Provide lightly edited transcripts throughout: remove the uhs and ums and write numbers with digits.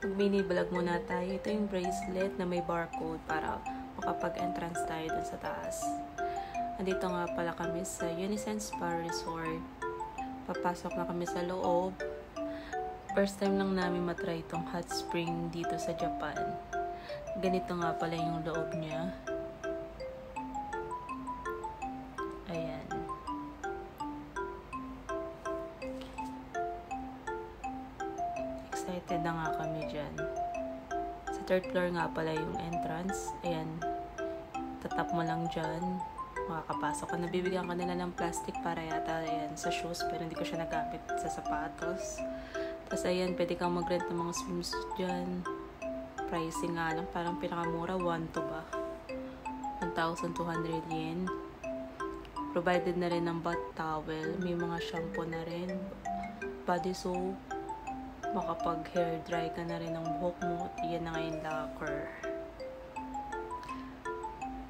Mini vlog muna tayo. Ito yung bracelet na may barcode para makapag-entrance tayo dun sa taas. Andito nga pala kami sa Unison Spa Resort. Papasok na kami sa loob. First time lang namin matry itong hot spring dito sa Japan. Ganito nga pala yung loob niya. Ayan. Excited na nga kami dyan. Sa third floor nga pala yung entrance. Ayan. Tatap mo lang dyan. Makakapasok ka. Nabibigyan ka nila ng plastic para yata ayan, sa shoes. Pero hindi ko siya nagamit sa sapatos. Tapos ayan, pwede kang mag-rent ng mga swimsuit dyan. Pricing nga lang. Parang pinakamura. 1 to ba? 1,200 yen. Provided na rin ng bath towel. May mga shampoo na rin. Body soap. Makapag-hair dry ka na rin ng buhok mo. Yan na nga yung locker.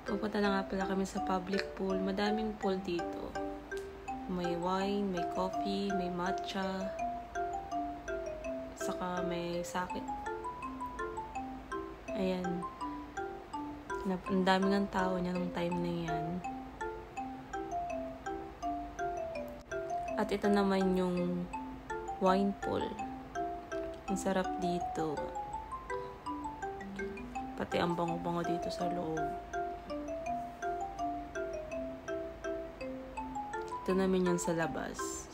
Pupunta na nga pala kami sa public pool. Madaming pool dito. May wine, may coffee, may matcha. Saka may sake. Ayan. Ang dami ng tao niya nung time na yan. At ito naman yung wine pool. Ang sarap dito. Pati ang bango-bango dito sa loob. Ito naman yung sa labas.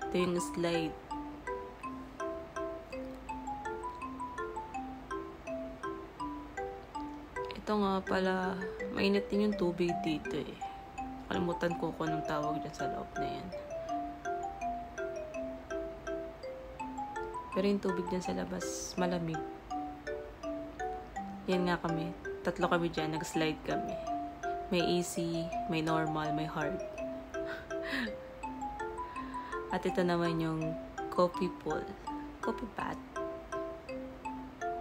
Ito yung slide. Ito nga pala, mainit din yung tubig dito eh. Kalimutan ko kung anong tawag dyan sa loob na yan. Pero yung tubig dyan sa labas, malamig. Yan nga kami. 3 kami dyan, nag-slide kami. May easy, may normal, may hard. At ito naman yung coffee pool. Coffee bath.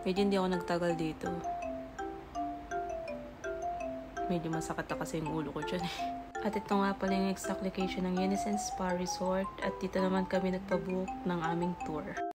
Medyo hindi ako nagtagal dito. Medyo masakit na kasi yung ulo ko dyan eh. At ito nga pala yung exact location ng Unison Spa Resort. At dito naman kami nagpabook ng aming tour.